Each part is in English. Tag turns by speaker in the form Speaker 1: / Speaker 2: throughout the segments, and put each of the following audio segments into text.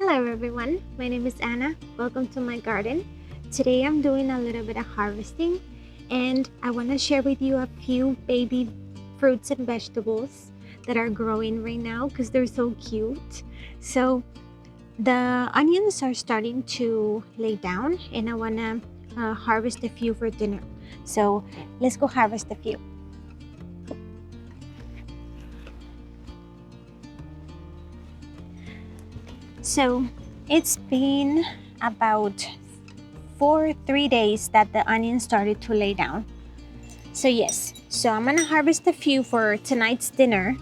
Speaker 1: Hello everyone, my name is Anna. Welcome to my garden. Today I'm doing a little bit of harvesting and I want to share with you a few baby fruits and vegetables that are growing right now because they're so cute. So the onions are starting to lay down and I want to harvest a few for dinner. So let's go harvest a few. So it's been about 3 days that the onions started to lay down. So yes, so I'm gonna harvest a few for tonight's dinner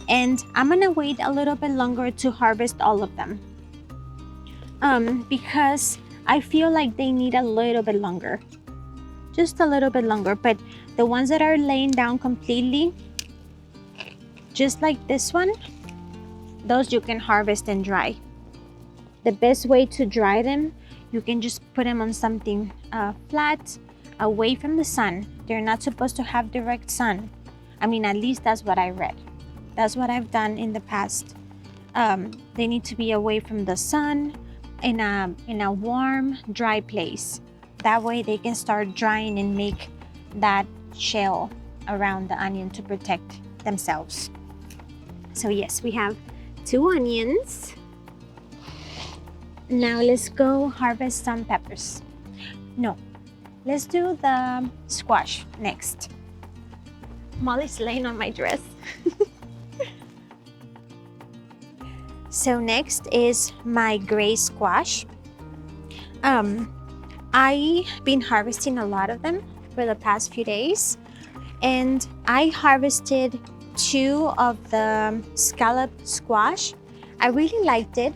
Speaker 1: and I'm gonna wait a little bit longer to harvest all of them. Because I feel like they need a little bit longer. Just a little bit longer, but the ones that are laying down completely, just like this one, those you can harvest and dry. The best way to dry them, you can just put them on something flat, away from the sun. They're not supposed to have direct sun. I mean, at least that's what I read. That's what I've done in the past. They need to be away from the sun in a warm, dry place. That way they can start drying and make that shell around the onion to protect themselves. So yes, we have 2 onions. Now let's go harvest some peppers. No, let's do the squash next. Molly's laying on my dress. So next is my gray squash. I've been harvesting a lot of them for the past few days, and I harvested 2 of the scallop squash. I really liked it.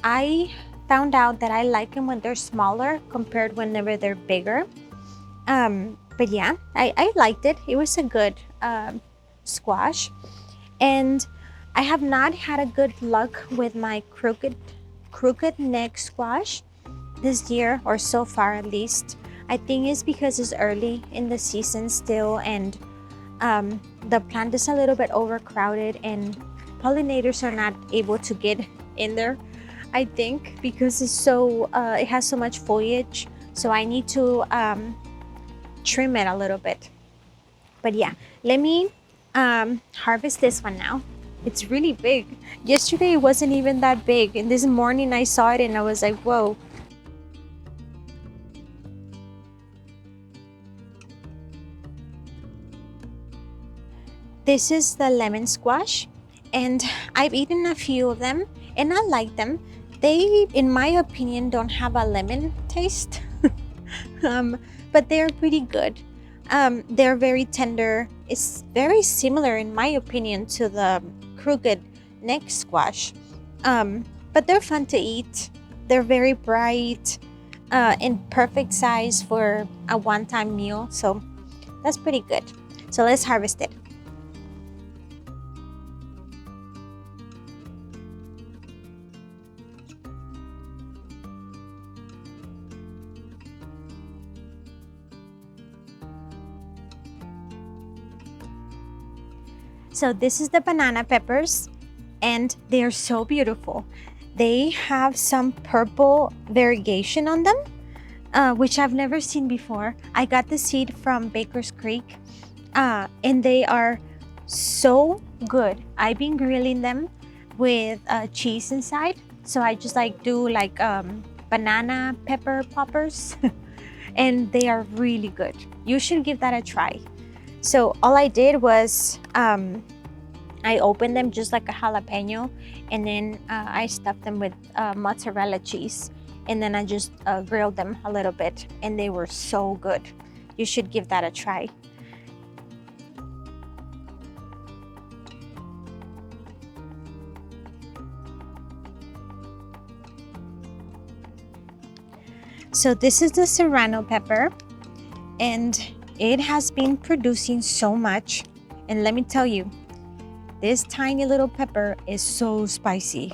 Speaker 1: I found out that I like them when they're smaller compared whenever they're bigger. But yeah, I liked it. It was a good squash. And I have not had a good luck with my crooked neck squash this year, or so far at least. I think it's because it's early in the season still, and the plant is a little bit overcrowded and pollinators are not able to get in there. I think because it's so it has so much foliage, so I need to trim it a little bit. But yeah, let me harvest this one now. It's really big. Yesterday it wasn't even that big, and this morning I saw it and I was like, whoa. This is the lemon squash, and I've eaten a few of them and I like them. They, in my opinion, don't have a lemon taste, but they're pretty good. They're very tender. It's very similar, in my opinion, to the crooked neck squash, but they're fun to eat. They're very bright, and perfect size for a one-time meal, so that's pretty good. So let's harvest it. So this is the banana peppers, and they are so beautiful. They have some purple variegation on them, which I've never seen before. I got the seed from Baker's Creek, and they are so good. I've been grilling them with cheese inside. So I just do banana pepper poppers and they are really good. You should give that a try. So all I did was I opened them just like a jalapeno, and then I stuffed them with mozzarella cheese, and then I just grilled them a little bit, and they were so good. You should give that a try. So this is the serrano pepper, and it has been producing so much. And let me tell you, this tiny little pepper is so spicy.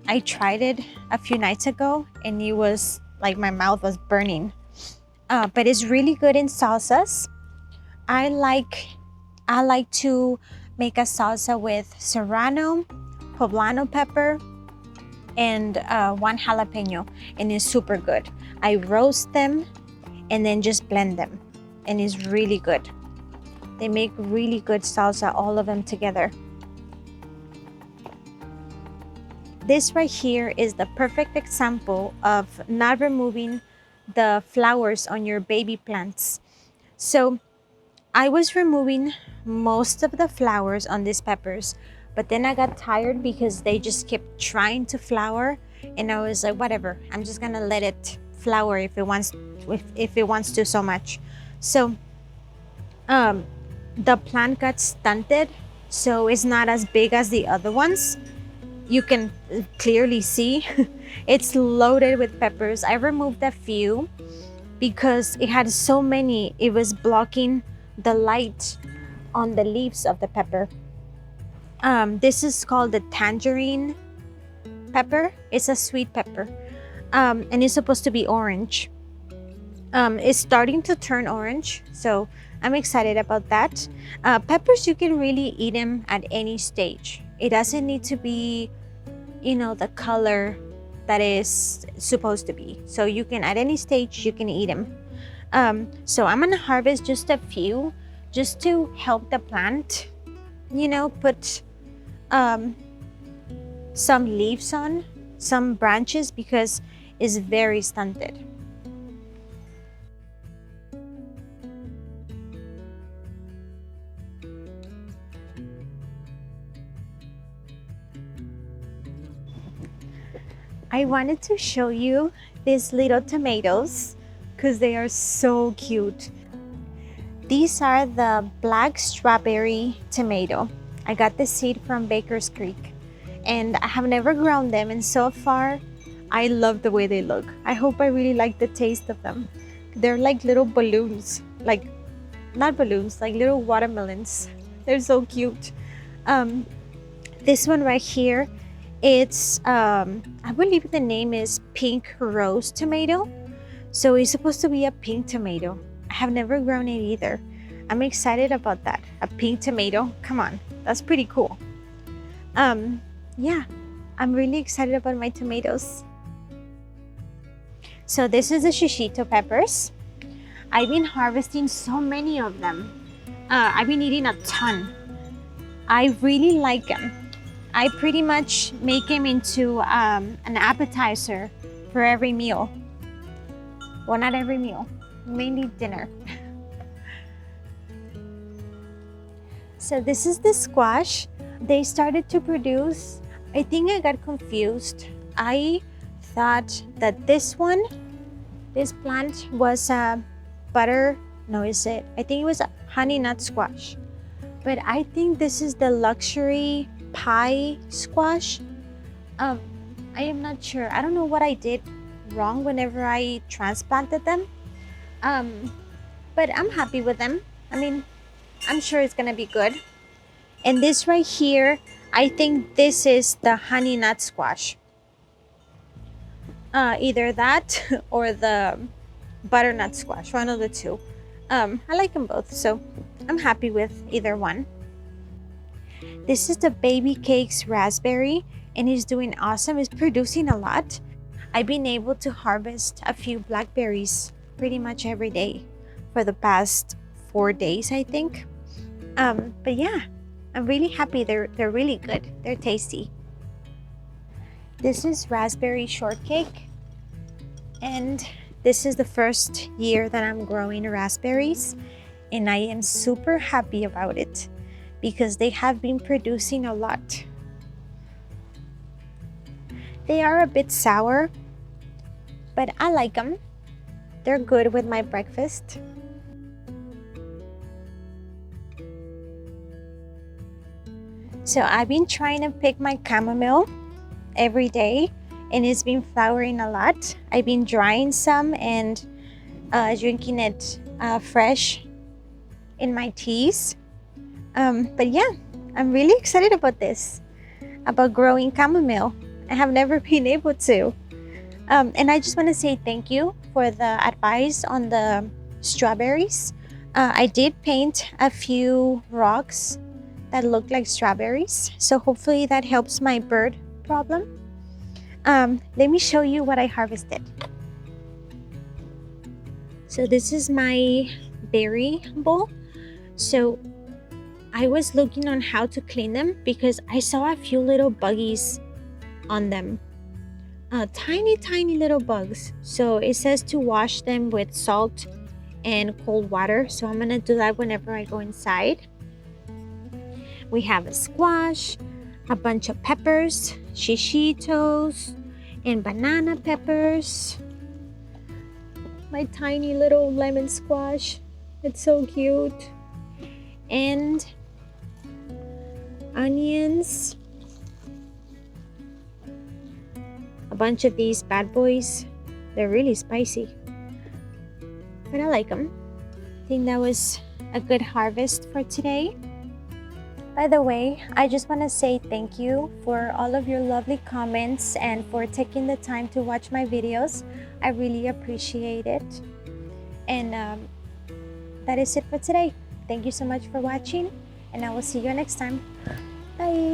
Speaker 1: I tried it a few nights ago and it was like my mouth was burning. But it's really good in salsas. I like to make a salsa with serrano, poblano pepper, and 1 jalapeno, and it's super good. I roast them and then just blend them, and it's really good. They make really good salsa, all of them together. This right here is the perfect example of not removing the flowers on your baby plants. So I was removing most of the flowers on these peppers, but then I got tired because they just kept trying to flower, and I was like, whatever, I'm just gonna let it flower if it wants to so much. So the plant got stunted, so it's not as big as the other ones. You can clearly see it's loaded with peppers. I removed a few because it had so many, it was blocking the light on the leaves of the pepper. This is called the tangerine pepper. It's a sweet pepper, and it's supposed to be orange. It's starting to turn orange, so I'm excited about that. Peppers, you can really eat them at any stage. It doesn't need to be, the color that is supposed to be. So you can, at any stage, you can eat them. So I'm gonna harvest just a few, just to help the plant, put some leaves on, some branches, because it's very stunted. I wanted to show you these little tomatoes because they are so cute. These are the black strawberry tomato. I got the seed from Baker's Creek, and I have never grown them, and so far I love the way they look. I hope I really like the taste of them. They're like little balloons, like not balloons, like little watermelons. They're so cute. This one right here, it's I believe the name is pink rose tomato. So it's supposed to be a pink tomato. I have never grown it either. I'm excited about that. A pink tomato, come on, that's pretty cool. Yeah, I'm really excited about my tomatoes. So this is the shishito peppers. I've been harvesting so many of them. I've been eating a ton. I really like them. I pretty much make them into an appetizer for every meal. Well, not every meal, mainly dinner. So this is the squash. They started to produce. I think I got confused. I thought that this plant was a I think it was a honey nut squash. But I think this is the luxury pie squash. I am not sure. I don't know what I did wrong whenever I transplanted them. But I'm happy with them. I mean, I'm sure it's gonna be good. And this right here, I think this is the honey nut squash. Either that or the butternut squash, one of the two. I like them both, so I'm happy with either one. This is the baby cakes raspberry, and it's doing awesome. It's producing a lot. I've been able to harvest a few blackberries pretty much every day for the past 4 days, I think. But yeah, I'm really happy. They're really good. They're tasty. This is raspberry shortcake, and this is the first year that I'm growing raspberries, and I am super happy about it because they have been producing a lot. They are a bit sour, but I like them. They're good with my breakfast. So I've been trying to pick my chamomile every day, and it's been flowering a lot. I've been drying some and drinking it fresh in my teas. But yeah, I'm really excited about this, about growing chamomile. I have never been able to. And I just want to say thank you for the advice on the strawberries. I did paint a few rocks that look like strawberries. So hopefully that helps my bird problem. Let me show you what I harvested. So this is my berry bowl. So I was looking on how to clean them because I saw a few little buggies on them. Tiny little bugs. So it says to wash them with salt and cold water. So I'm gonna do that whenever I go inside. We have a squash, a bunch of peppers, shishitos, and banana peppers. My tiny little lemon squash. It's so cute. And onions. A bunch of these bad boys. They're really spicy, but I like them. I think that was a good harvest for today. By the way, I just want to say thank you for all of your lovely comments and for taking the time to watch my videos. I really appreciate it. And that is it for today. Thank you so much for watching, and I will see you next time. Bye.